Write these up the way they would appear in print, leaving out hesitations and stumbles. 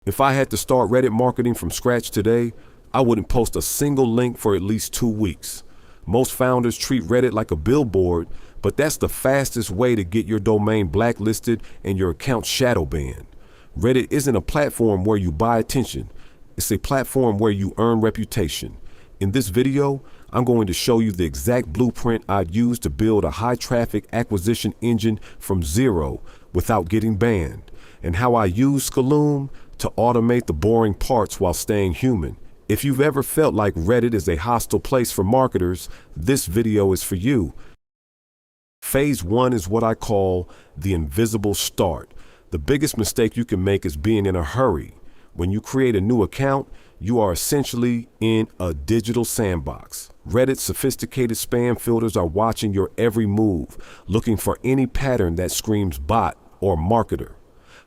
If I had to start Reddit marketing from scratch today, I wouldn't post a single link for at least 2 weeks. Most founders treat Reddit like a billboard, but that's the fastest way to get your domain blacklisted and your account shadow banned. Reddit isn't a platform where you buy attention. It's a platform where you earn reputation. In this video, I'm going to show you the exact blueprint I'd use to build a high traffic acquisition engine from zero without getting banned, and how I use Skaloom to automate the boring parts while staying human. If you've ever felt like Reddit is a hostile place for marketers, this video is for you. Phase 1 is what I call the invisible start. The biggest mistake you can make is being in a hurry. When you create a new account, you are essentially in a digital sandbox. Reddit's sophisticated spam filters are watching your every move, looking for any pattern that screams bot or marketer.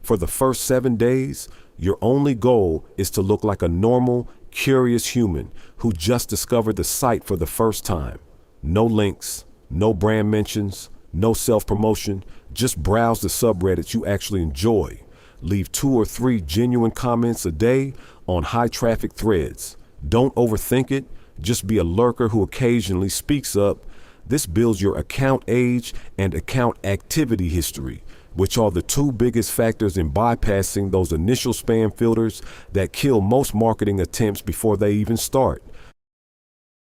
For the first 7 days, your only goal is to look like a normal, curious human who just discovered the site for the first time. No links, no brand mentions, no self-promotion, just browse the subreddits you actually enjoy. Leave 2 or 3 genuine comments a day on high traffic threads. Don't overthink it, just be a lurker who occasionally speaks up. This builds your account age and account activity history, which are the 2 biggest factors in bypassing those initial spam filters that kill most marketing attempts before they even start.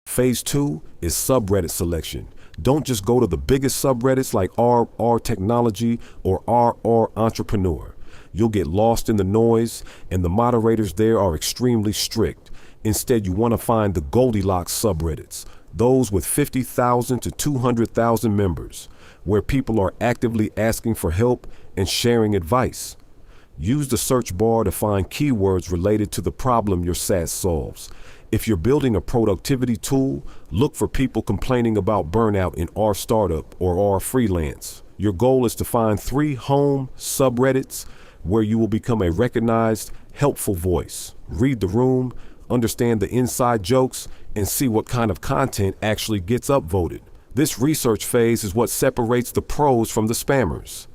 Phase 2 is subreddit selection. Don't just go to the biggest subreddits like r technology or r entrepreneur. You'll get lost in the noise, and the moderators there are extremely strict. Instead, you want to find the Goldilocks subreddits, those with 50,000 to 200,000 members, where people are actively asking for help and sharing advice. Use the search bar to find keywords related to the problem your SaaS solves. If you're building a productivity tool, look for people complaining about burnout in R startup or R freelance. Your goal is to find 3 home subreddits where you will become a recognized, helpful voice. Read the room, understand the inside jokes, and see what kind of content actually gets upvoted. This research phase is what separates the pros from the spammers.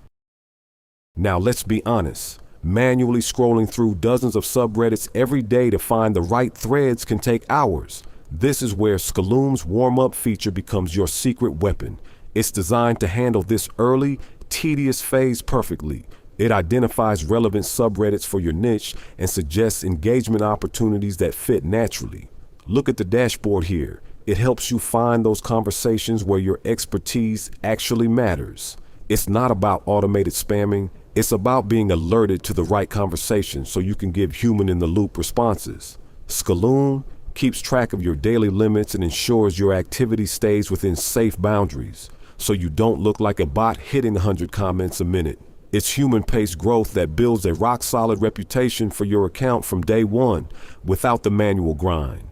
Now let's be honest. Manually scrolling through dozens of subreddits every day to find the right threads can take hours. This is where Skaloom's warm-up feature becomes your secret weapon. It's designed to handle this early, tedious phase perfectly. It identifies relevant subreddits for your niche and suggests engagement opportunities that fit naturally. Look at the dashboard here. It helps you find those conversations where your expertise actually matters. It's not about automated spamming. It's about being alerted to the right conversation so you can give human-in-the-loop responses. Skaloom keeps track of your daily limits and ensures your activity stays within safe boundaries, so you don't look like a bot hitting 100 comments a minute. It's human-paced growth that builds a rock-solid reputation for your account from day one without the manual grind.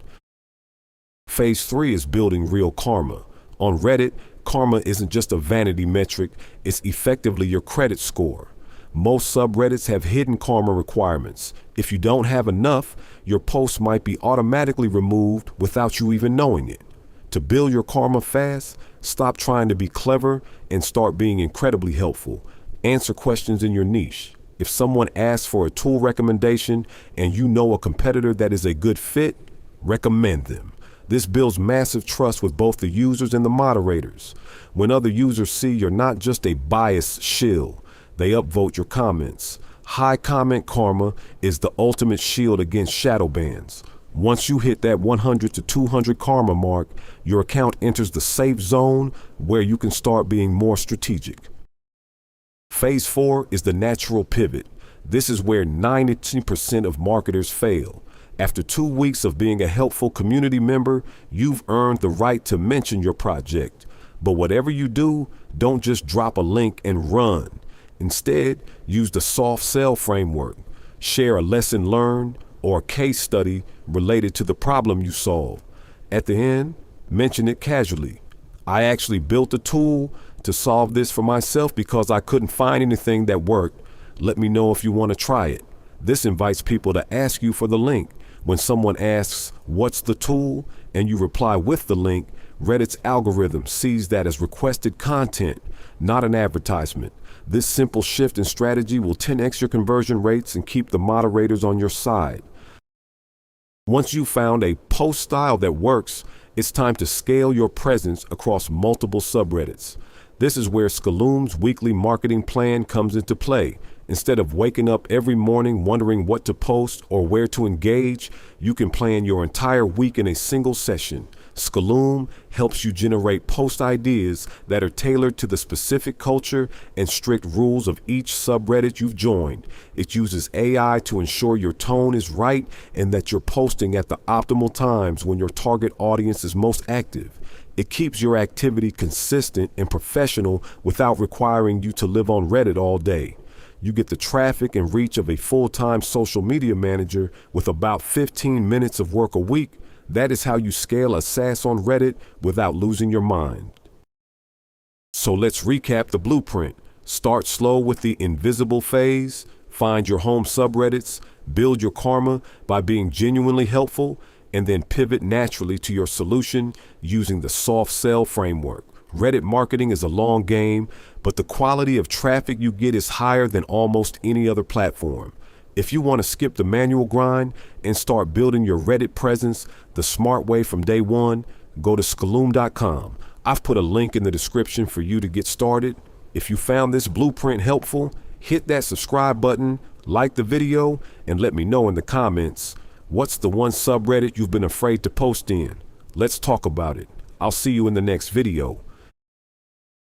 Phase 3 is building real karma. On Reddit, karma isn't just a vanity metric, it's effectively your credit score. Most subreddits have hidden karma requirements. If you don't have enough, your post might be automatically removed without you even knowing it. To build your karma fast, stop trying to be clever and start being incredibly helpful. Answer questions in your niche. If someone asks for a tool recommendation and you know a competitor that is a good fit, recommend them. This builds massive trust with both the users and the moderators. When other users see you're not just a biased shill, they upvote your comments. High comment karma is the ultimate shield against shadow bans. Once you hit that 100 to 200 karma mark, your account enters the safe zone where you can start being more strategic. Phase 4 is the natural pivot. This is where 90% of marketers fail. After 2 weeks of being a helpful community member, you've earned the right to mention your project. But whatever you do, don't just drop a link and run. Instead, use the soft sell framework. Share a lesson learned or a case study related to the problem you solve. At the end, mention it casually. I actually built a tool to solve this for myself because I couldn't find anything that worked. Let me know if you want to try it. This invites people to ask you for the link. When someone asks, "What's the tool?" and you reply with the link, Reddit's algorithm sees that as requested content. not an advertisement. This simple shift in strategy will 10x your conversion rates and keep the moderators on your side. Once you've found a post style that works, it's time to scale your presence across multiple subreddits. This is where Skaloom's weekly marketing plan comes into play. Instead of waking up every morning wondering what to post or where to engage, you can plan your entire week in a single session. Skaloom helps you generate post ideas that are tailored to the specific culture and strict rules of each subreddit you've joined. It uses AI to ensure your tone is right and that you're posting at the optimal times when your target audience is most active. It keeps your activity consistent and professional without requiring you to live on Reddit all day. You get the traffic and reach of a full-time social media manager with about 15 minutes of work a week. That is how you scale a SaaS on Reddit without losing your mind. So let's recap the blueprint. Start slow with the invisible phase, find your home subreddits, build your karma by being genuinely helpful, and then pivot naturally to your solution using the soft sell framework. Reddit marketing is a long game, but the quality of traffic you get is higher than almost any other platform. If you want to skip the manual grind and start building your Reddit presence the smart way from day one, go to skaloom.com. I've put a link in the description for you to get started. If you found this blueprint helpful, hit that subscribe button, like the video, and let me know in the comments, what's the one subreddit you've been afraid to post in? Let's talk about it. I'll see you in the next video.